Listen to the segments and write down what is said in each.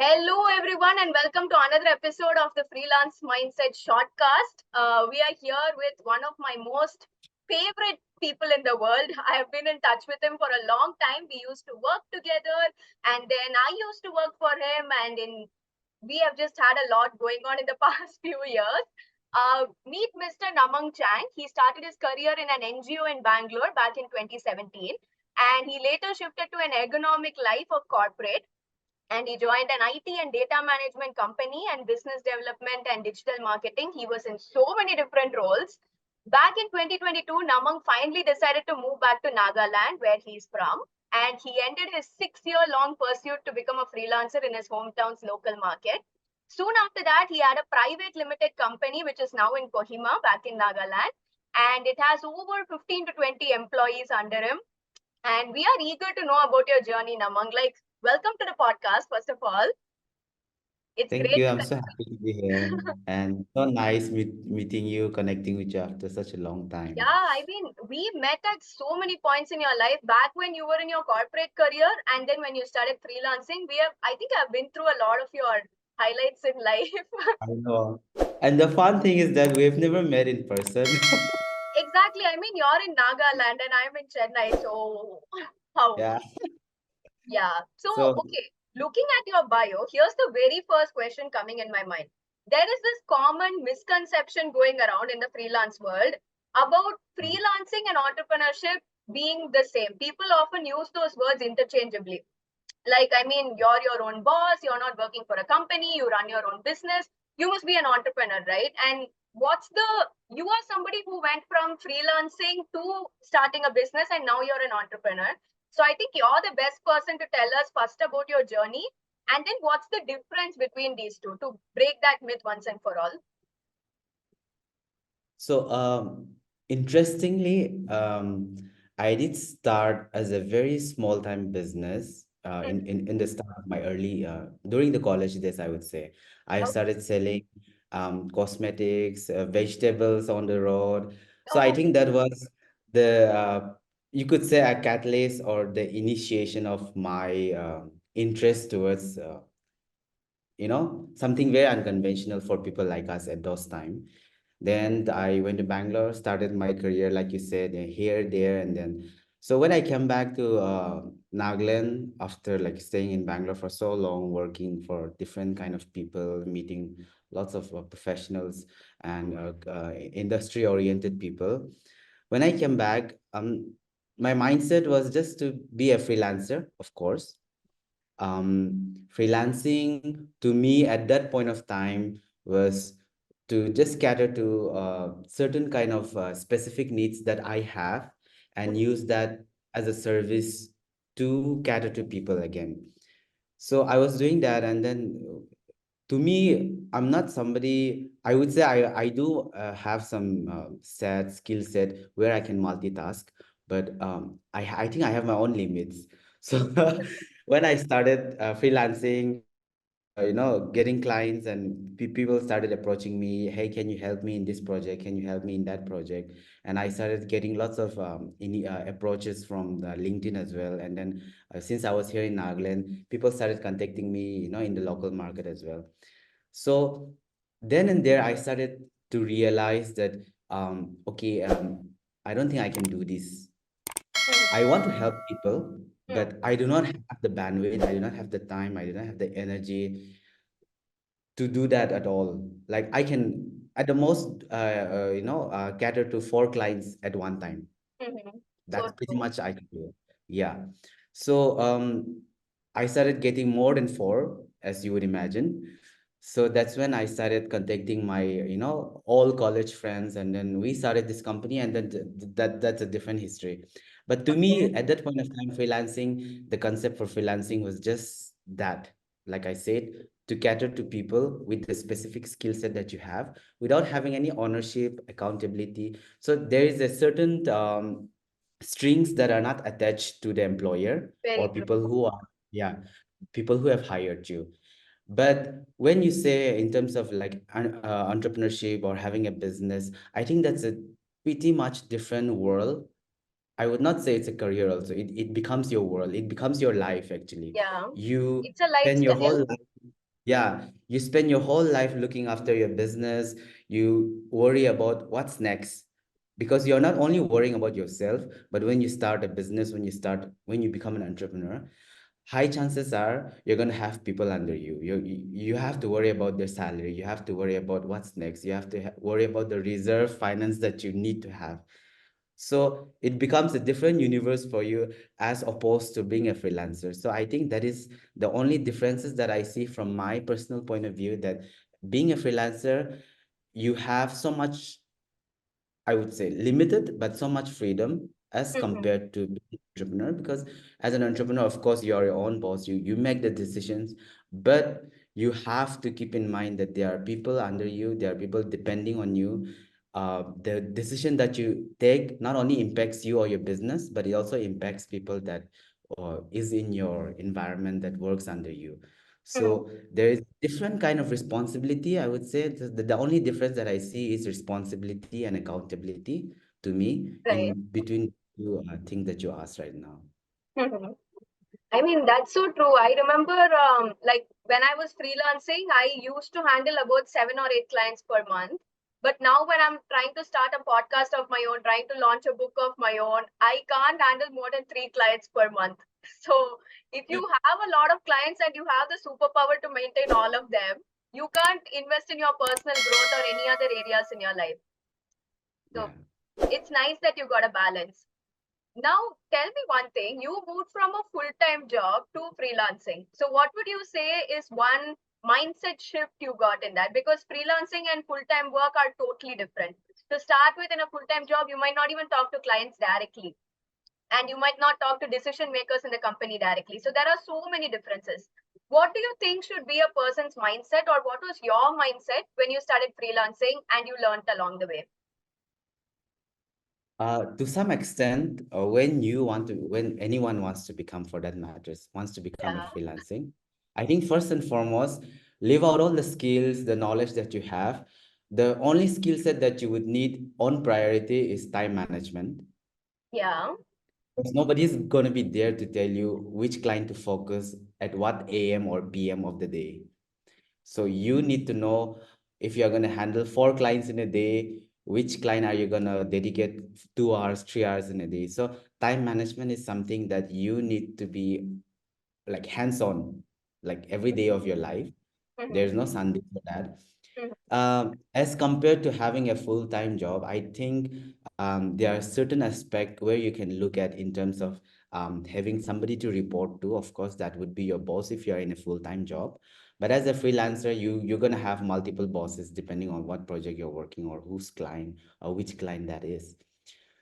Hello, everyone, and welcome to another episode of the Freelance Mindset Shortcast. We are here with one of my most favorite people in the world. I have been in touch with him for a long time. We used to work together, and then I used to work for him, and we have just had a lot going on in the past few years. Meet Mr. Namang Chang. He started his career in an NGO in Bangalore back in 2017, and he later shifted to an ergonomic life of corporate, and he joined an IT and data management company and business development and digital marketing. He was in so many different roles. Back in 2022, Namang finally decided to move back to Nagaland, where he's from, and he ended his 6 year long pursuit to become a freelancer in his hometown's local market. Soon after that, he had a private limited company, which is now in Kohima, back in Nagaland, and it has over 15 to 20 employees under him. And we are eager to know about your journey, Namang. Like, welcome to the podcast, first of all. It's Thank great you. to I'm so happy to be here and so nice meeting you, connecting with you after such a long Yeah, time. I mean, we met at so many points in your life back when you were in your corporate career, and then when you started freelancing. I think I've been through a lot of your highlights in life. I know. And the fun thing is that we've never met in person. Exactly. I mean, you're in Nagaland and I'm in Chennai. So, how? Yeah. Yeah. So, So, okay, looking at your bio, here's the very first question coming in my mind. There is this common misconception going around in the freelance world about freelancing and entrepreneurship being the same. People often use those words interchangeably. Like, I mean, you're your own boss, you're not working for a company, you run your own business, you must be an entrepreneur, right? And you are somebody who went from freelancing to starting a business, and now you're an entrepreneur. So I think you're the best person to tell us first about your journey, and then what's the difference between these two to break that myth once and for all. so, interestingly, I did start as a very small time business in the start of my early during the college days, I would say. I Okay. started selling cosmetics, vegetables on the road. So I Oh, think that was the you could say a catalyst or the initiation of my interest towards something very unconventional for people like us at those time. Then I went to Bangalore, started my career, like you said, here, there, and then. So when I came back to Nagaland after like staying in Bangalore for so long, working for different kind of people, meeting lots of professionals and industry-oriented people. When I came back, my mindset was just to be a freelancer, of course. Freelancing to me at that point of time was to just cater to certain kind of specific needs that I have and use that as a service to cater to people again. So I was doing that, and then to me, I'm not somebody, I would say I do have some set skill set where I can multitask, but I think I have my own limits. So when I started freelancing, getting clients and people started approaching me, hey, can you help me in this project? Can you help me in that project? And I started getting lots of approaches from the LinkedIn as well. And then since I was here in Nagaland, people started contacting me, in the local market as well. So then and there, I started to realize that, okay, I don't think I can do this. I want to help people, but I do not have the bandwidth, I do not have the time, I do not have the energy to do that at all. Like I can, at the most, cater to 4 clients at one time. so That's pretty true. much I can do. Yeah. So I started getting more than 4, as you would imagine. So that's when I started contacting my, all college friends, and then we started this company, and then that's a different history. But to me, at that point of time, freelancing, the concept for freelancing was just that, like I said, to cater to people with the specific skill set that you have without having any ownership, accountability. So there is a certain strings that are not attached to the employer or Very true. people who are, yeah, people who have hired you. But when you say in terms of like entrepreneurship or having a business, I think that's a pretty much different world. I would not say it's a career also. It becomes your world. It becomes your life actually. Yeah. You It's a spend your whole lifestyle. life. Yeah, you spend your whole life looking after your business. You worry about what's next because you're not only worrying about yourself, but when you start a business, when you become an entrepreneur, high chances are you're going to have people under you. You have to worry about their salary. You have to worry about what's next. You have to worry about the reserve finance that you need to have. So it becomes a different universe for you as opposed to being a freelancer. So I think that is the only differences that I see from my personal point of view, that being a freelancer, you have so much, I would say, limited, but so much freedom as Mm-hmm. compared to being an entrepreneur. Because as an entrepreneur, of course, you are your own boss. You make the decisions, but you have to keep in mind that there are people under you, there are people depending on you. The decision that you take not only impacts you or your business, but it also impacts people that is in your environment that works under you. Mm-hmm. So there is different kind of responsibility. I would say the only difference that I see is responsibility and accountability to me Right. in between two things that you asked right now. Mm-hmm. I mean, that's so true. I remember, like when I was freelancing, I used to handle about 7 or 8 clients per month. But now, when I'm trying to start a podcast of my own, trying to launch a book of my own, I can't handle more than 3 clients per month. So, if you have a lot of clients and you have the superpower to maintain all of them, you can't invest in your personal growth or any other areas in your life. So, Yeah. it's nice that you got a balance. Now, tell me one thing. You moved from a full-time job to freelancing. So, what would you say is one mindset shift you got in that? Because freelancing and full-time work are totally different. To start with, in a full-time job, you might not even talk to clients directly, and you might not talk to decision makers in the company directly. So, there are so many differences. What do you think should be a person's mindset, or what was your mindset when you started freelancing and you learned along the way? To some extent, when anyone wants to become, for that matters, wants to become a Yeah. freelancing, I think first and foremost, live out all the skills, the knowledge that you have. The only skill set that you would need on priority is time management. Yeah. Because nobody's going to be there to tell you which client to focus at what AM or PM of the day. So you need to know if you're going to handle 4 clients in a day, which client are you going to dedicate 2 hours, 3 hours in a day. So time management is something that you need to be like hands-on, like every day of your life. Mm-hmm. There's no Sunday for that. Mm-hmm. As compared to having a full-time job, I think there are certain aspects where you can look at in terms of having somebody to report to. Of course, that would be your boss if you're in a full-time job. But as a freelancer, you're gonna have multiple bosses depending on what project you're working or whose client or which client that is.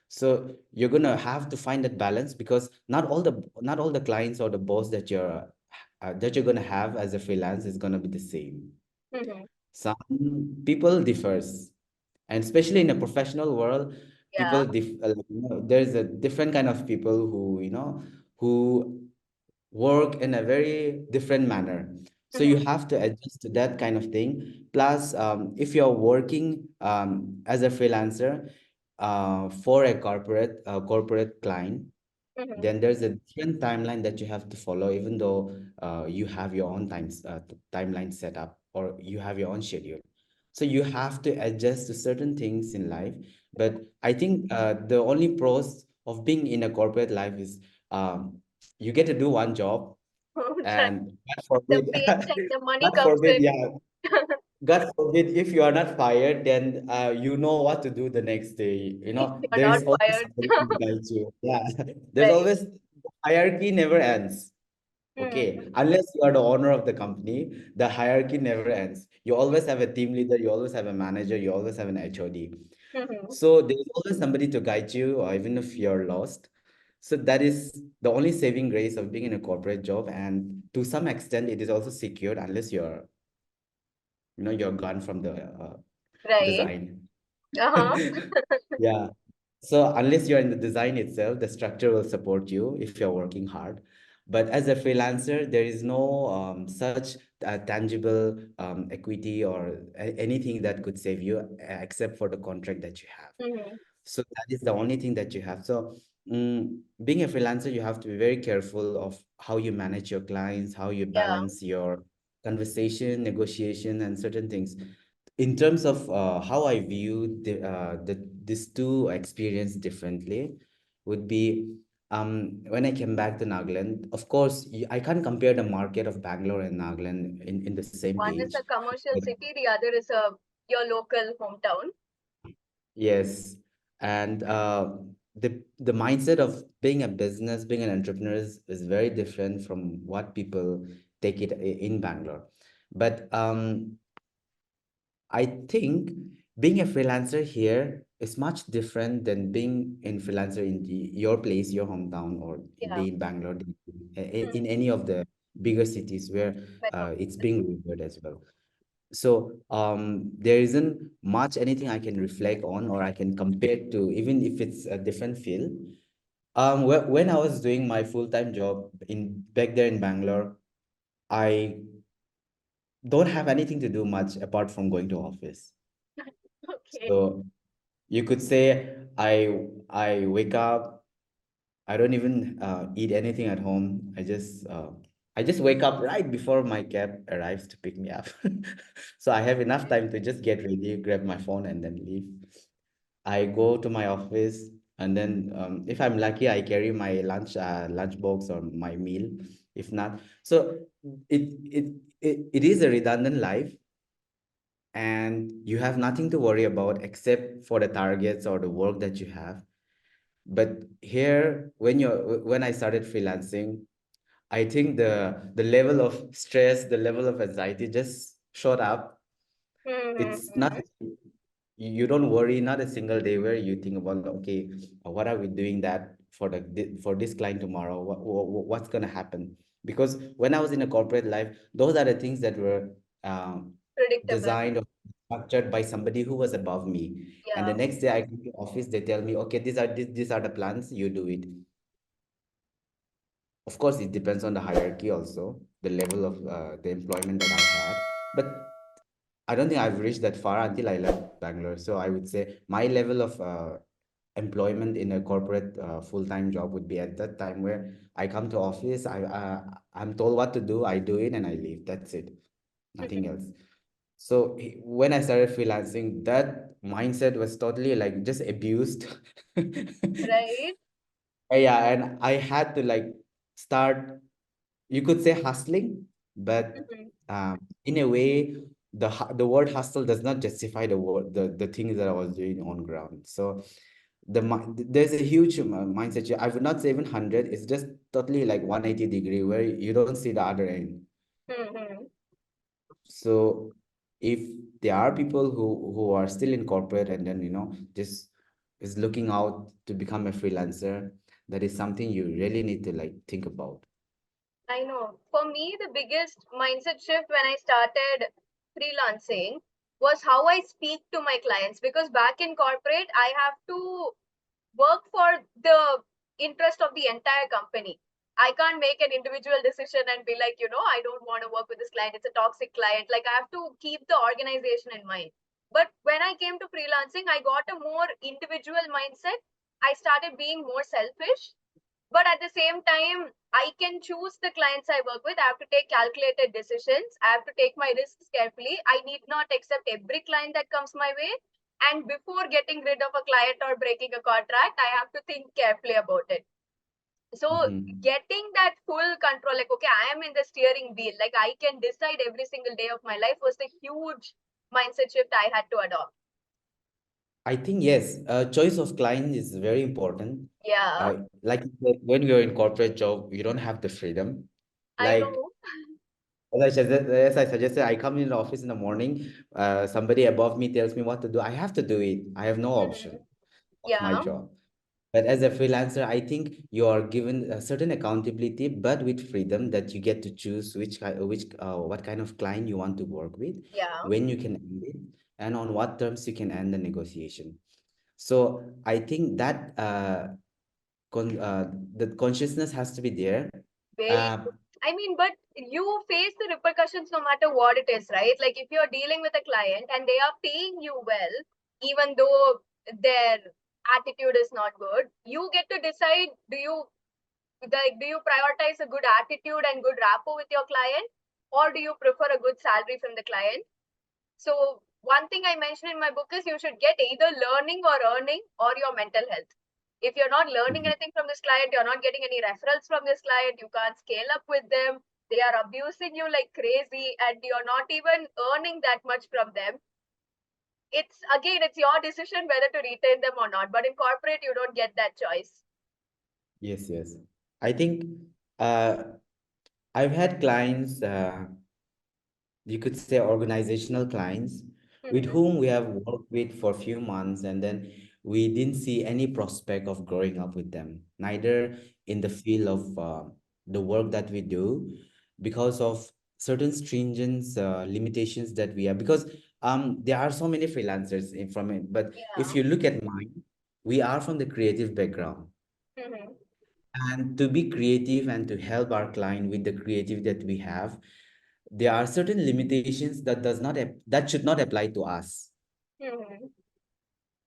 So you're gonna have to find that balance because not all the clients or the boss that you're gonna have as a freelance is gonna be the same. Mm-hmm. Some people differs, and especially in a professional world, Yeah. there's a different kind of people who work in a very different manner. So you Mm-hmm. have to adjust to that kind of thing. Plus, if you're working as a freelancer for a corporate client, Mm-hmm. then there's a different timeline that you have to follow, even though you have your own timeline set up or you have your own schedule. So you have to adjust to certain things in life. But I think the only pros of being in a corporate life is you get to do one job, Right. and God The forbid, paycheck, the money God comes forbid, in. yeah, God forbid if you are not fired, then you know what to do the next day. You're There not is always fired. somebody to guide you. Yeah, there's Right. always hierarchy never ends. Mm-hmm. Okay, unless you are the owner of the company, the hierarchy never ends. You always have a team leader, you always have a manager, you always have an HOD. Mm-hmm. So there's always somebody to guide you, or even if you're lost. So that is the only saving grace of being in a corporate job, and to some extent, it is also secured unless you're gone from the Right. design. Uh-huh. Yeah. So unless you're in the design itself, the structure will support you if you're working hard. But as a freelancer, there is no such tangible equity or anything that could save you except for the contract that you have. Mm-hmm. So that is the only thing that you have. So being a freelancer, you have to be very careful of how you manage your clients, how you Yeah. balance your conversation, negotiation, and certain things. In terms of how I view these two experience differently, would be when I came back to Nagaland. Of course, I can't compare the market of Bangalore and Nagaland in the same One is page. a commercial But city, the other is your local hometown. yes, and the mindset of being a business, being an entrepreneur is very different from what people take it in Bangalore. But I think being a freelancer here is much different than being in freelancer in your place, your hometown, or Yeah. be in Bangalore, Hmm. in any of the bigger cities where it's being reviewed as well. So there isn't much anything I can reflect on or I can compare to, even if it's a different field. When I was doing my full-time job in back there in Bangalore, I don't have anything to do much apart from going to office. Okay. So you could say I wake up. I don't even eat anything at home. I just wake up right before my cab arrives to pick me up. So I have enough time to just get ready, grab my phone, and then leave. I go to my office, and then if I'm lucky, I carry my lunch box or my meal. If not, so it it is a redundant life, and you have nothing to worry about except for the targets or the work that you have. But here, when I started freelancing, I think the level of stress, the level of anxiety just shot up. It's not, Mm-hmm. you don't worry not a single day where you think about, okay, what are we doing that for for this client tomorrow? What's gonna happen? Because when I was in a corporate life, those are the things that were Predictable. designed or structured by somebody who was above me. And the Yeah. next day I go to office, they tell me, okay, these are the plans, you do it. Of course, it depends on the hierarchy also, the level of the employment that I had. But I don't think I've reached that far until I left Bangalore. So I would say my level of employment in a corporate full-time job would be at that time where I come to office, I'm told what to do, I do it, and I leave. That's it, nothing else. So when I started freelancing, that mindset was totally like just abused. Right. Yeah, and I had to like start, you could say hustling, but Mm-hmm. in a way, the word hustle does not justify the things that I was doing on ground. So there's a huge mindset shift. I would not say even 100. It's just totally like 180-degree where you don't see the other end. Mm-hmm. So if there are people who are still in corporate and then just is looking out to become a freelancer, that is something you really need to like think about. I know. For me, the biggest mindset shift when I started freelancing was how I speak to my clients. Because back in corporate, I have to work for the interest of the entire company. I can't make an individual decision and be like, I don't want to work with this client. It's a toxic client. Like, I have to keep the organization in mind. But when I came to freelancing, I got a more individual mindset. I started being more selfish, but at the same time, I can choose the clients I work with. I have to take calculated decisions. I have to take my risks carefully. I need not accept every client that comes my way. And before getting rid of a client or breaking a contract, I have to think carefully about it. So Mhm. getting that full control, like, okay, I am in the steering wheel, like I can decide every single day of my life, was the huge mindset shift I had to adopt. I think yes, choice of client is very important. Yeah, Like you said, when you're in corporate job, you don't have the freedom. I Like know. as I suggested, I come in the office in the morning, somebody above me tells me what to do. I have to do it. I have no Mhm. option of my Yeah, job. But as a freelancer, I think you are given a certain accountability, but with freedom that you get to choose what kind of client you want to work with, yeah, when you can end it, and on what terms you can end the negotiation. So I think that the consciousness has to be there. very Uh, good. I mean, but you face the repercussions no matter what it is, right? Like if you're dealing with a client and they are paying you well, even though their attitude is not good, you get to decide, do you prioritize a good attitude and good rapport with your client, or do you prefer a good salary from the client? So one thing I mentioned in my book is you should get either learning or earning or your mental health. If you're not learning Mhm. anything from this client, you're not getting any referrals from this client, you can't scale up with them, they are abusing you like crazy, and you're not even earning that much from them. It's again, it's your decision whether to retain them or not. But in corporate, you don't get that choice. Yes, yes. I think uh, I've had clients, you could say organizational clients, with Mm-hmm. whom we have worked with for a few months, and then we didn't see any prospect of growing up with them, neither in the field of the work that we do, because of certain stringent limitations that we have. Because there are so many freelancers in from it, but if Yeah. you look at mine, we are from the creative background. Mm-hmm. And to be creative and to help our client with the creative that we have, there are certain limitations that should not apply to us, Mm-hmm.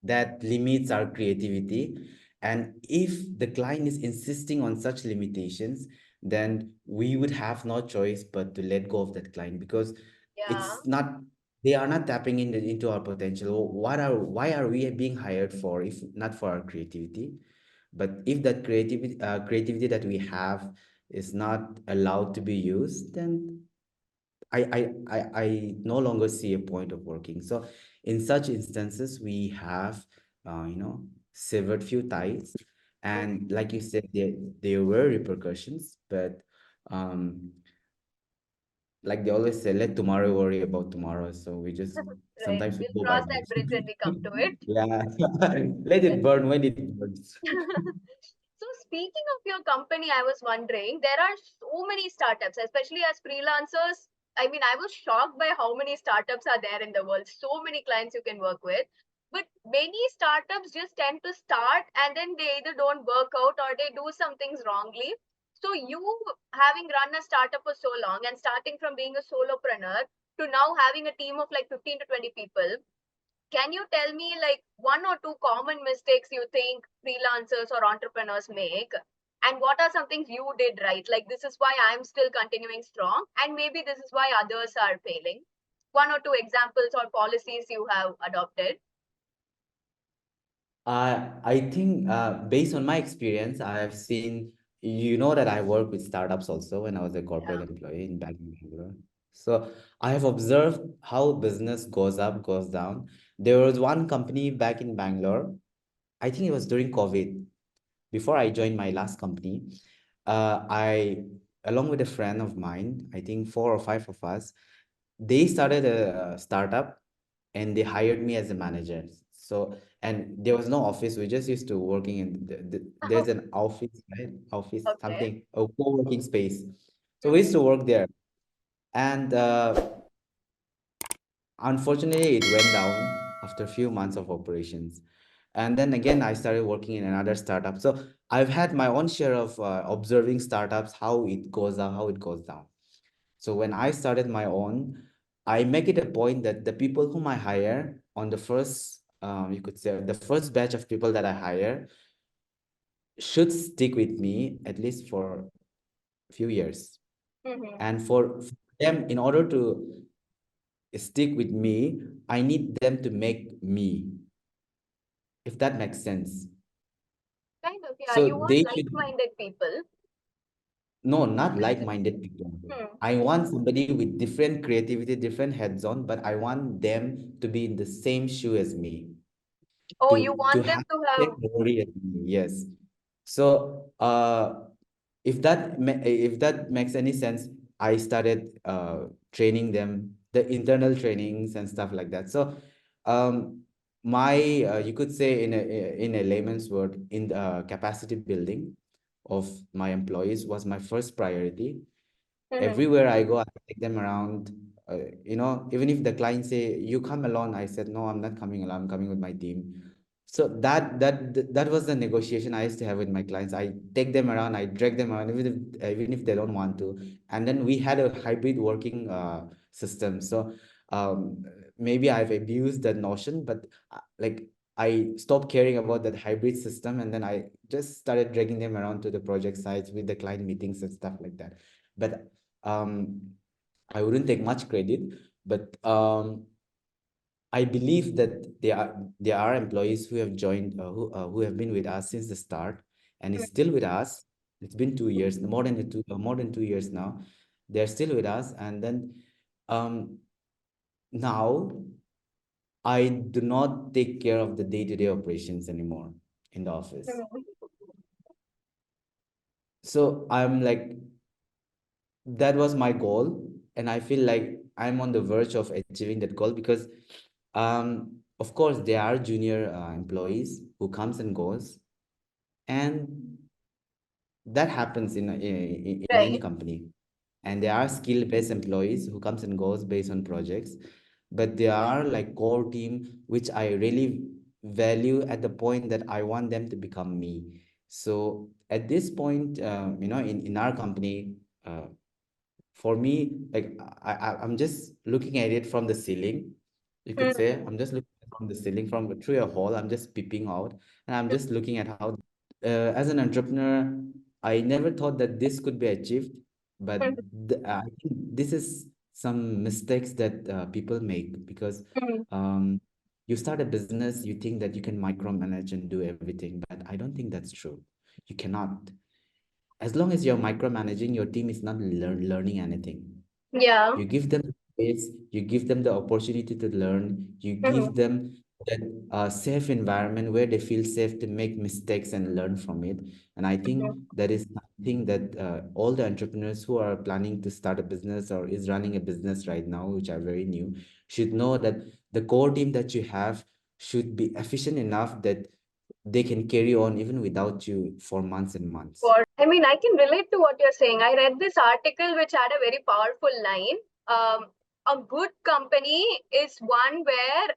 that limits our creativity. And if the client is insisting on such limitations, then we would have no choice but to let go of that client, because Yeah. it's not they are not tapping into our potential. Why are we being hired for if not for our creativity? But if that creativity that we have is not allowed to be used, then I no longer see a point of working. So in such instances, we have, severed few ties. And like you said, there were repercussions, but um, like they always say, let tomorrow worry about tomorrow. So we just Right. sometimes we We'll go by cross that bridge when that. we come to it. Yeah, let it burn when it burns. So speaking of your company, I was wondering, there are so many startups, especially as freelancers. I mean, I was shocked by how many startups are there in the world. So many clients you can work with. But many startups just tend to start and then they either don't work out or they do some things wrongly. So you having run a startup for so long and starting from being a solopreneur to now having a team of like 15 to 20 people, can you tell me like one or two common mistakes you think freelancers or entrepreneurs make? And what are some things you did right? Like, this is why I'm still continuing strong, and maybe this is why others are failing. One or two examples or policies you have adopted. I think based on my experience, I have seen, that I work with startups also when I was a corporate Yeah. employee in Bangalore. So I have observed how business goes up, goes down. There was one company back in Bangalore. I think it was during COVID, before I joined my last company. Along with a friend of mine, I think four or five of us, they started a startup and they hired me as a manager. So, and there was no office. We just used to working in there's an office, right? Office, Okay. something, a co-working space. So we used Mm-hmm. to work there. And unfortunately, it went down after a few months of operations. And then again, I started working in another startup. So I've had my own share of observing startups, how it goes up, how it goes down. So when I started my own, I make it a point that the people whom I hire on the first, you could say, the first batch of people that I hire should stick with me at least for a few years. Mm-hmm. And for them, in order to stick with me, I need them to make me, if that makes sense. Kind of, yeah. So You want they should, like-minded people. no, not like-minded people. Hmm. I want somebody with different creativity, different heads on, but I want them to be in the same shoe as me. Oh, you To want them have to that have. memory as me, yes. So if that makes any sense, I started training them, the internal trainings and stuff like that. So um my you could say in a layman's word, in the capacity building of my employees was my first priority. Mm-hmm. Everywhere I go, I take them around. Even if the client say you come alone, I said no, I'm not coming alone. I'm coming with my team. So that was the negotiation I used to have with my clients. I take them around, I drag them around, even if they don't want to. And then we had a hybrid working system. So maybe I've abused that notion, but like I stopped caring about that hybrid system, and then I just started dragging them around to the project sites with the client meetings and stuff like that. But um I wouldn't take much credit, but I believe that there are employees who have joined, who have been with us since the start and is still with us. It's been 2 years, more than 2 years now. They're still with us, and then um, now I do not take care of the day-to-day operations anymore in the office. So I'm like, that was my goal, and I feel like I'm on the verge of achieving that goal because of course there are junior employees who comes and goes, and that happens in any Right. company. And there are skill-based employees who comes and goes based on projects, but there are like core team which I really value at the point that I want them to become me. So at this point, in our company, for me, like I'm just looking at it from the ceiling. You could say I'm just looking from the ceiling, from through a hole. I'm just peeping out, and I'm just looking at how. As an entrepreneur, I never thought that this could be achieved, but I think this is some mistakes that people make because um, you start a business, you think that you can micromanage and do everything, but I don't think that's true. You cannot. As long as you're micromanaging, your team is not learning anything. Yeah. You give them space, you give them the opportunity to learn, you give them that safe environment where they feel safe to make mistakes and learn from it. And I think that is something that all the entrepreneurs who are planning to start a business or is running a business right now, which are very new, should know that the core team that you have should be efficient enough that they can carry on even without you for months and months. I mean, I can relate to what you're saying. I read this article which had a very powerful line. A good company is one where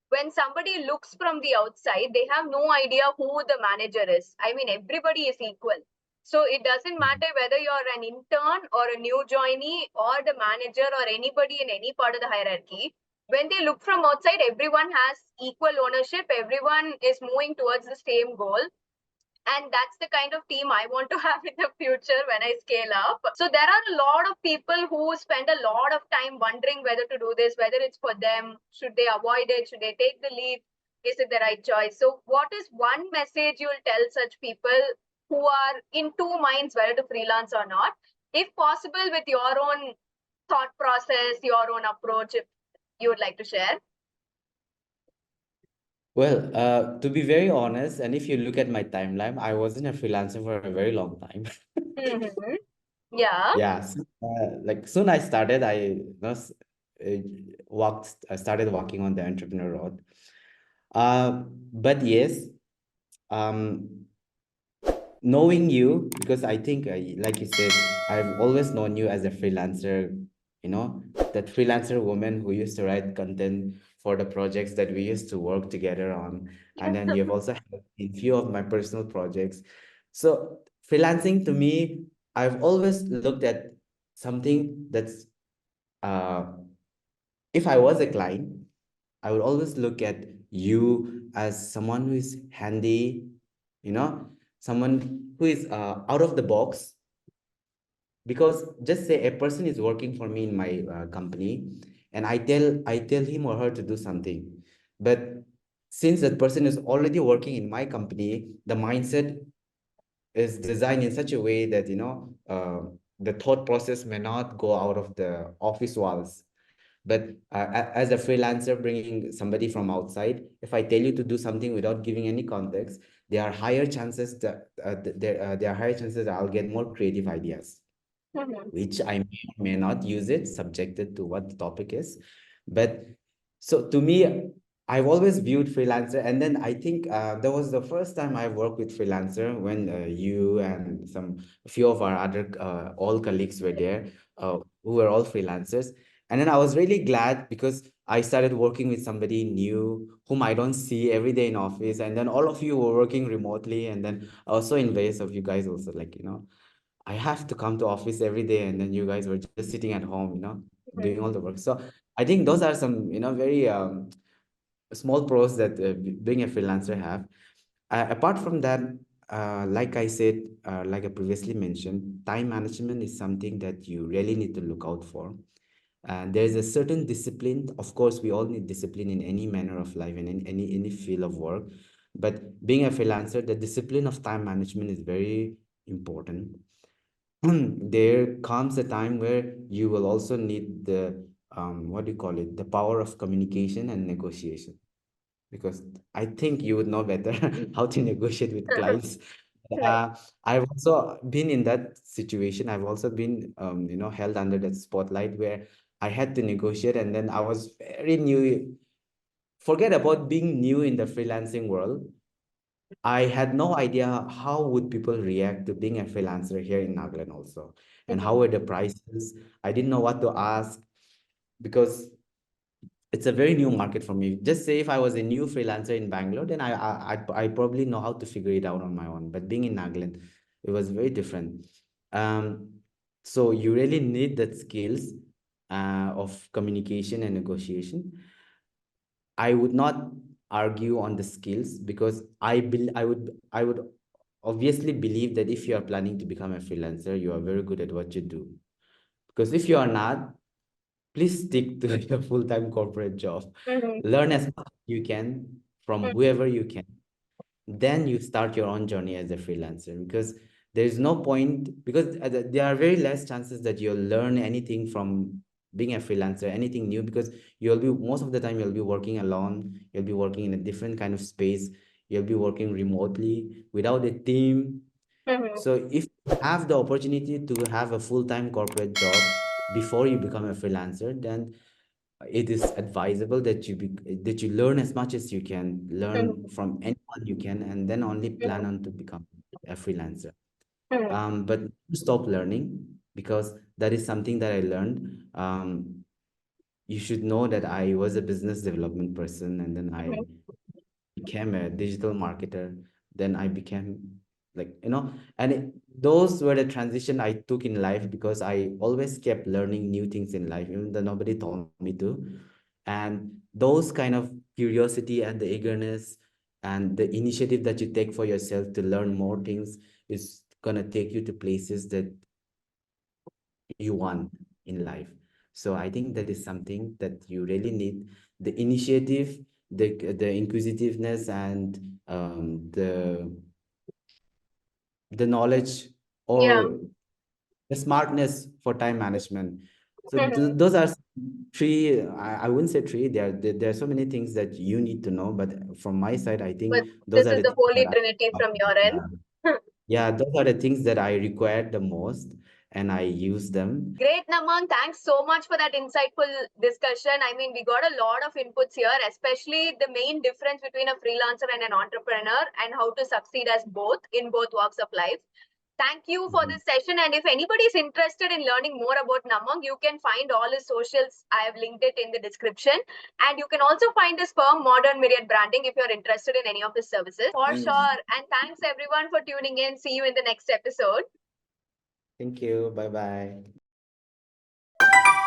when somebody looks from the outside, they have no idea who the manager is. I mean, everybody is equal. So it doesn't matter whether you're an intern or a new joinee or the manager or anybody in any part of the hierarchy. When they look from outside, everyone has equal ownership. Everyone is moving towards the same goal, and that's the kind of team I want to have in the future when I scale up. So there are a lot of people who spend a lot of time wondering whether to do this, whether it's for them, should they avoid it, should they take the leap, is it the right choice? So what is one message you'll tell such people who are in two minds whether to freelance or not, if possible with your own thought process, your own approach, if you would like to share? Well, to be very honest, and if you look at my timeline, I wasn't a freelancer for a very long time. Mm-hmm. Yeah. Yeah, so, like soon I started, uh, I started walking on the entrepreneur road. But yes, um, knowing you, because I think, like you said, I've always known you as a freelancer, that freelancer woman who used to write content for the projects that we used to work together on. And then you have also helped in few of my personal projects. So freelancing to me, I've always looked at something that's, uh, if I was a client, I would always look at you as someone who is handy, you know, someone who is out of the box. Because just say a person is working for me in my company, and I tell him or her to do something, but since that person is already working in my company, the mindset is designed in such a way that the thought process may not go out of the office walls. But as a freelancer bringing somebody from outside, if I tell you to do something without giving any context, there are higher chances that I'll get more creative ideas, Mm-hmm. which I may not use it, subjected to what the topic is. But so to me, I've always viewed freelancer, and then I think that was the first time I worked with freelancer when you and a few of our other all colleagues were there, who were all freelancers. And then I was really glad because I started working with somebody new whom I don't see every day in office. And then all of you were working remotely. And then I was so envious of you guys also, like, I have to come to office every day, and then you guys were just sitting at home, doing all the work. So I think those are some, very small pros that being a freelancer have. Apart from that, like I said, like I previously mentioned, time management is something that you really need to look out for. And there's a certain discipline. Of course, we all need discipline in any manner of life and in any field of work. But being a freelancer, the discipline of time management is very important. There comes a time where you will also need the what do you call it, the power of communication and negotiation, because I think you would know better how to negotiate with clients. Right. uh, I've also been in that situation. I've also been held under that spotlight where I had to negotiate, and then I was very new. Forget about being new in the freelancing world. I had no idea how would people react to being a freelancer here in Nagaland also, and how were the prices. I didn't know what to ask, because it's a very new market for me. Just say if I was a new freelancer in Bangalore, then I probably know how to figure it out on my own. But being in Nagaland, it was very different. Um, so you really need that skills of communication and negotiation. I would not argue on the skills, because I would obviously believe that if you are planning to become a freelancer, you are very good at what you do. Because if you are not, please stick to your full-time corporate job. Mm-hmm. Learn as much as you can from whoever you can. Then you start your own journey as a freelancer, because there's no point, because there are very less chances that you'll learn anything from being a freelancer, anything new, because you'll be, most of the time you'll be working alone, you'll be working in a different kind of space, you'll be working remotely without a team. Mm-hmm. So if you have the opportunity to have a full-time corporate job before you become a freelancer, then it is advisable that that you learn as much as you can, learn Mm-hmm. from anyone you can, and then only plan Mm-hmm. on to become a freelancer. Mm-hmm. But stop learning, because that is something that I learned. You should know that I was a business development person, and then I became a digital marketer. Then I became, like, and those were the transition I took in life, because I always kept learning new things in life, even though nobody told me to. And those kind of curiosity and the eagerness and the initiative that you take for yourself to learn more things is gonna take you to places that you want in life. So I think that is something that you really need: the initiative, the inquisitiveness, and the knowledge, Yeah. or the smartness for time management. So Mm-hmm. those are three. I wouldn't say three. There are so many things that you need to know. But from my side, I think But those this are is the the things that holy trinity from your end. yeah, those are the things that I required the most, and I use them. Great, Namang. Thanks so much for that insightful discussion. I mean, we got a lot of inputs here, especially the main difference between a freelancer and an entrepreneur and how to succeed as both in both walks of life. Thank you for Mhm. this session. And if anybody is interested in learning more about Namang, you can find all his socials. I have linked it in the description. And you can also find his firm, Modern Myriad Branding, if you're interested in any of his services. For sure. And thanks everyone for tuning in. See you in the next episode. Thank you. Bye bye.